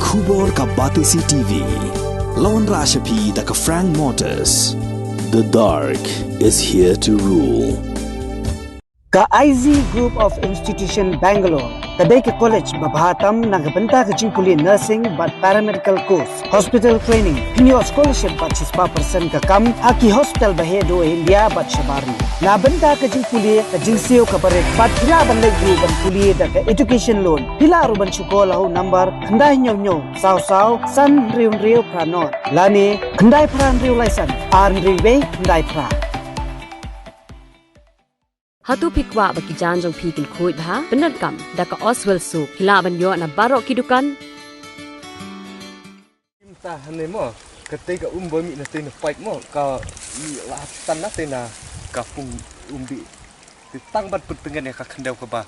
Khubor ka Batisi TV. Lawan Rashapi da ka Frank Motors. The dark is here to rule. Ka IZ Group of Institution Bangalore. Kadai ke college babhatam nagabanta ke jingkuli nursing but paramedical course, hospital training, pinyo scholarship but 6% ka kam, aki hospital bahedo India but shabarni. Nabanta ke jingkuli ka jingsio ka barek but pila bandai group ban kuli da ka education loan. Pila aruban syukola hu number kandai nyo saw san riu pranot. Lani kandai pran riu license, arn riu kandai pra. Hatu pikwa bagi janjong pikin kuit ha benar kam daka Oswell soup hila banyo na barok kidukan ta hane mo ketika bomi na tena fight mo ka la tan na tena ka pung umbi tang bat pengen ya ka kendau ka ba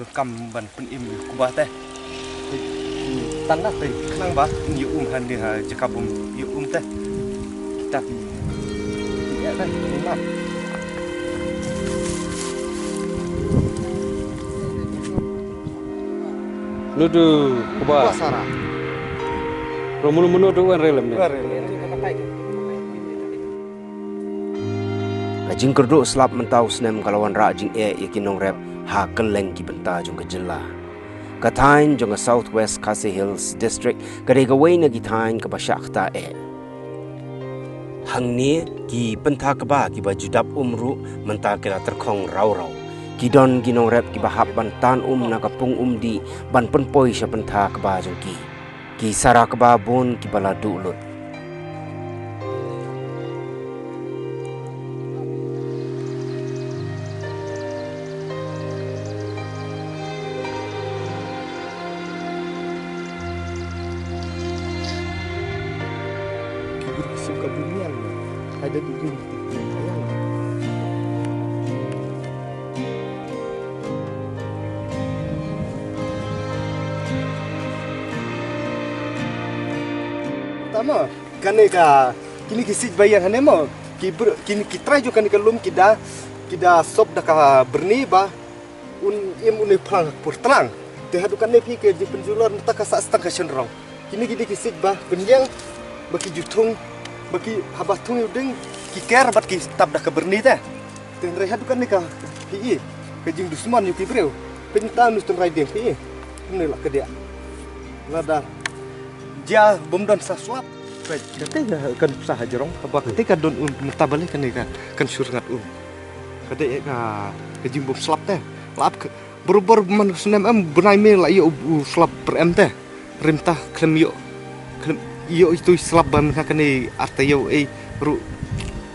do kam ban pen im ku ba te tan na te knang ba ni han dia jakabum yu te kita ya kan mat Nudu kuba Sara. Romunu tu kan relem ni. Kajing kerduk selap mentau senem kalawan rajing yakin nong rep ha keleng ki benta jong kejela. Katain jong Southwest Khasi Hills District kadai gawai na gitain ka basyakta Hang ni ki benta ka ba ki bajudap umru menta kira terkong rau. Kidon ginong rep ki bahap ban tan na kapung di ban penpoi sya benta ka ba jong ki sara ka ba bon ki baladu lut. Suka dunia ada di dunia. Tama kane ka kini kisit bayang hane mo kini kitrai jo kane kalum kida sob da ka berni ba im plang purtlang te hadu kane pi ke di penjular mata ka sa stang ka senrong kini kisit ba penyang baki jutung baki habatung udeng kiker bat ki tab da ka berni te re hadu kane ka pi ke jing dusman yu ki breu pentan nus trai deng pi ne la ke dia lada dia bomdan saswap baik ketika kan usaha jerong apa ketika don metabalik kan surat kadai ka kejim bom slap teh lap berubur man senem benai me la yo slap per teh rimtah klem yo itu slap ban kani artayo ru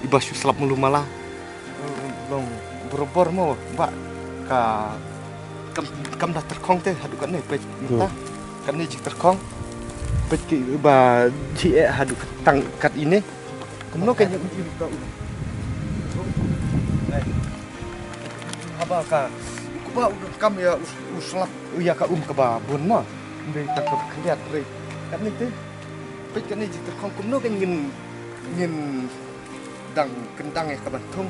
ibasu slap mulu malah long berubur mo mbak ka kam dah terkong teh hadu kan baik entah kan ni terkong Peki ba ji hadu tang kat ini. Kemno kanya uji ka. Apa ka? Kuba kam ya uslap ya ka ka ba bun mo. Ndai tak keliat re. Kan ni te. Peki kan ni ji ter kemno kan ngin dang kendang ya ka bantung.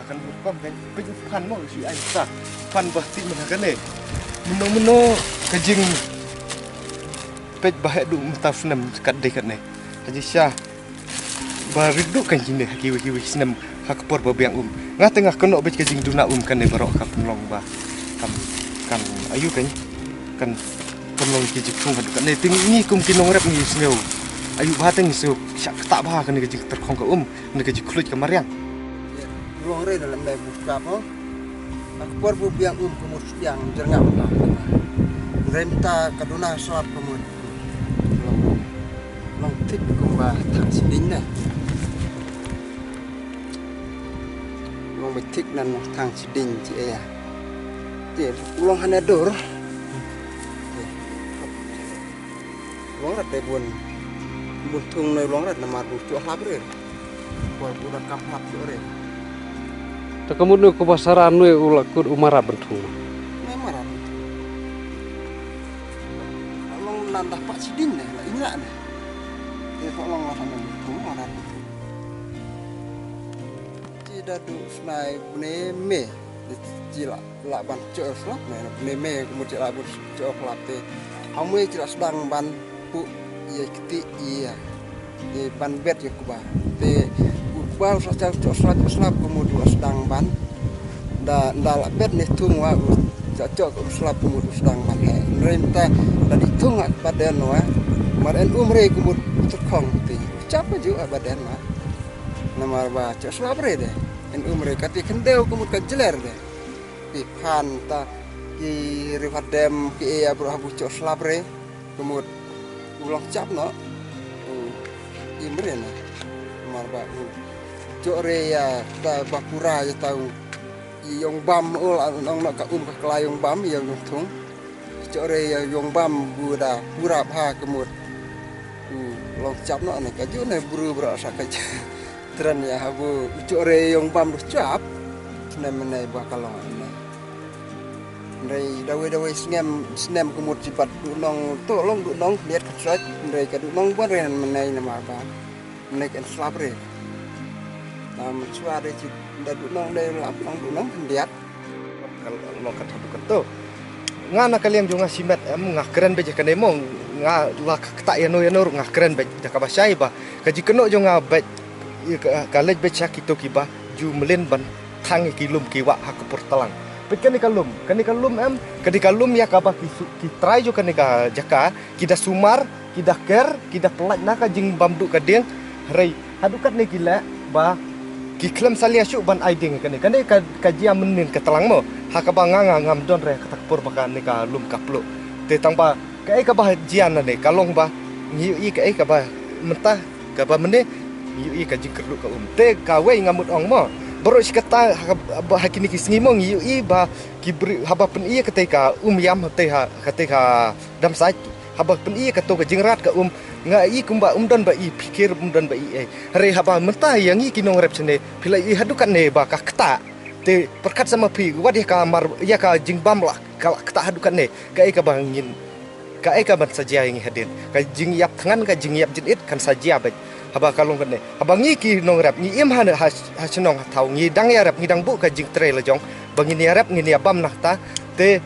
Akan berkom kan peki kan mo si ai sa. Pan bahti menakan ne. Meno kajing pej bahaya du mutaf senam kat dekat ni. Haji Syah baridu kan jine kiwi senam hak por babiang Ngah tengah kenok bej kajing duna kan ni barok ka penlong ba. Kan ayu kan penlong ki jikung kan ni ting ni kum kinong rep ni sneu. Ayu ba teng su syak tak ba kan ni kajing terkong ka ni kajing kluj ka mariang. Long re dalam dai buka po. Hak por babiang kumus yang jerngap. Renta kaduna soap kemun. Long tip kumba thang sidin na. Long betik nan thang sidin ci ya. Ti long hanador. Long rat bun tung nơi long rat namar bu tu hab re. Por budak kam hab tu re. Tak kamu ku pasaran nu ulakut umara bentung. Memang. Long nandah pak sidin na inyak na. Tolong lah sama itu mana tidak du snai bune jila la ban cok slap na bune me kemudian la bun cok lap te Amui tidak sedang ban pu ia keti ia ban bet ya kuba. Te kuba selap kemudian sedang ban. Dah bet ni tung wa cocok selap kemudian sedang ban. Renta tadi tung badan wa. Maren umre kemudian terkong ti. Capa juga badan wa. Nama ba cocok selap re deh. En umre kati kendeu kemudian jeler deh. Pi pan ta ki rifadem ki ya bro habu cok slabre kemud ulang cap no imre na marba cok re ya ta bakura ya tau yong bam ul nong nak ka ka kelayong bam yang tung cok re ya yong bam buda pura ha kemud ulang cap no ne ka ju ne buru bro sa ka tren ya habu cok re yong bam cap ne menai bakalong Dari dawai snem kumut cipat dunong tolong dunong lihat kesat dari kedunong pun renan menai nama apa menai kan slabre nama suara cip dari dunong dari lapang dunong lihat kalau kata kata ngana kalian juga simet ngah keren beja kan emong ngah lah tak ya no ngah keren beja dah kabasai bah kaji keno juga bej kalej beja kita kiba jumlen ban tang kilum kiwa hak portalang ketika lum ya kabah ki try jo kenika jaka kita sumar kita ker kita pelat naka jing bamdu kadeng rei hadukat ne gila ba ki klem salia syuk ban aiding kenika kajia menin ketelang mo hakaba nganga ngam don re katakpur baka nika lum kaplo te tangba kai kabah jian ne kalong ba ngiu i kai kabah mentah kabah mene ngiu i ka jing kerlu ka te kawe ngamut ong mo baru sikata hakini kisngimong yu ba kibri haba pen iya ketika yam ketika dam sai haba pen iya keto ke jingrat ka ngai kumba don ba i pikir don ba i re haba mentah yang i kinong rep sene pila i hadukan ne ba ka keta te perkat sama pi wadi ka mar ya ka jingbam lah ka keta hadukan ne ka ka bangin ka ban saja yang hadin ka jing yap tangan ka jing yap jinit kan saja ba haba kalong kan ne haba ngi ki nong rap ngi im ha senong tau ngi dang ya rap ngi dang bu ka jing tre la jong bangin ya rap ngi ni abam nak ta te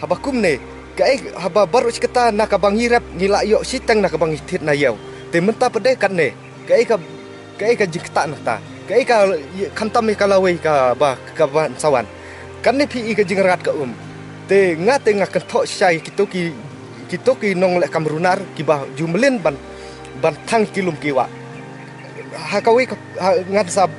haba kum ne kai haba baru sikata nak ka bangi rap ngi la yo sitang nak ka bangi tit na yau te menta pede kan ne kai ka jing ta nak ta kai ka khantam ka lawe ka ba ka ban sawan kan ne pi ka jing rat ka te ngate ngak tho sai kitoki nong le kamrunar ki ba jumlen ban tang kilum kiwa hakawi ngat sab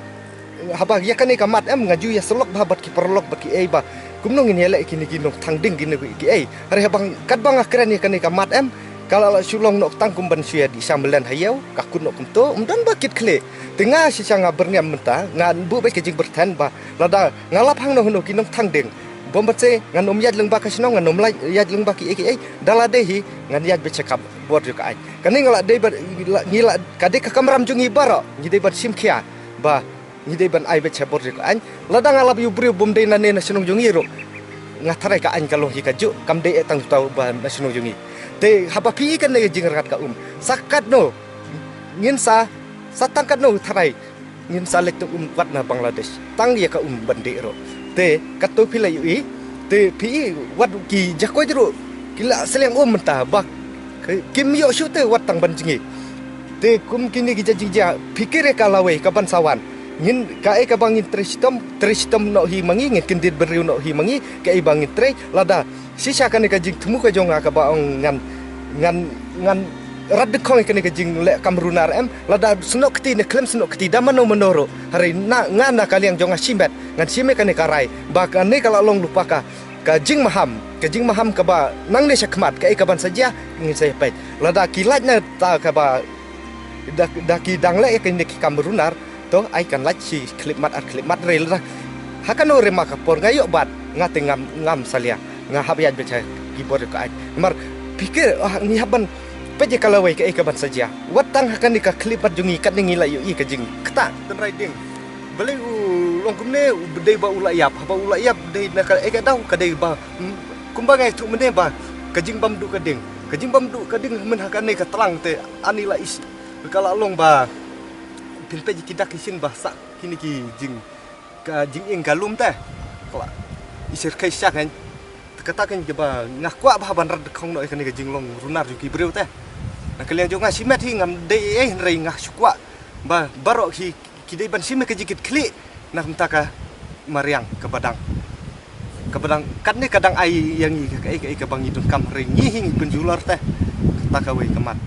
haba ya kan kamat ngaju ya selok babat ki perlok baki ba kumnong ini le kini kinong tang ding kini ki hari habang kat bang akren ya kan kamat kalau sulong nok tang kumban suya di sambelan hayau kakun nok kunto dan bakit kle tengah si sanga berniam mentah ngan bu be kejing bertan ba lada ngalap hang no kinong tang ding bombatse ngan yad leng baka sinong ngan lai yad leng baki daladehi ngan yad be cekap bor jo ka ai kani ngala de ngila kade ka kamram jungi baro ni de bat simkhia ba ni de ban ai be cebor jo ka ai lada ngalap yu bri bom de nane na sinong jungi ro ngatarai ka ai kalau hi kaju kam de tang tau ba na sinong jungi te haba pi kan ne jingrat ka sakat no ngin sa satangkat no tharai ngin sa lek tu wat na Bangladesh tang ya ka bande ro te kato pila yu te pi wat ki jakoi jero kila seleng mentah bak kim yo shu te wat tang ban jingi te kum kini ki jajija pikir ka lawe ka ban sawan ngin ka ka bangin tristom no hi mangi ngin kindir beriu no hi mangi ka i bangin tre lada sisa kan ka jing tumu ka jonga ka baong ngan rad khong kan ka jing le kamrunar lada snok ti ne klem snok ti damano menoro hari na ngana kalian jonga simbet ngan sime kan ka rai bakan ne kala long lupa ka jing maham ka ba nang ne sakmat ka ban saja ngin saya pai lada kilat na ta ka ba daki dangle ka ne ki kamrunar to ai kan lach si klip mat re la hakan ore maka por ngayo bat ngate ngam salia ngahab ya beca gibor ka ai mar pikir ni haban peje kalawai ka ban saja watang hakan ni ka klip mat jungi kat ngi la yu i ka jing kata ten riding beli long kumne bedai ba ulayap haba ulayap dei na ka dau ka dei ba kumbangai tu mene ba ka jing bamdu ka ding men hakan ni ka telang te anila is kala long ba pinpe jikidak isin bahasa kini ki jing ing galum teh kala isir kai syak kan katakan jeba ngah kwa bah ban rad khong noi kan ke jinglong runar ju ki breu teh na kalian jo ngah simet hi ngam de rei ngah sukwa ba barok hi kidai ban simet ke jikit kli na mtaka mariang ke badang kan ni kadang ai yang i ke bang idun kam rei ngi hing penjular teh kata ka wei kemat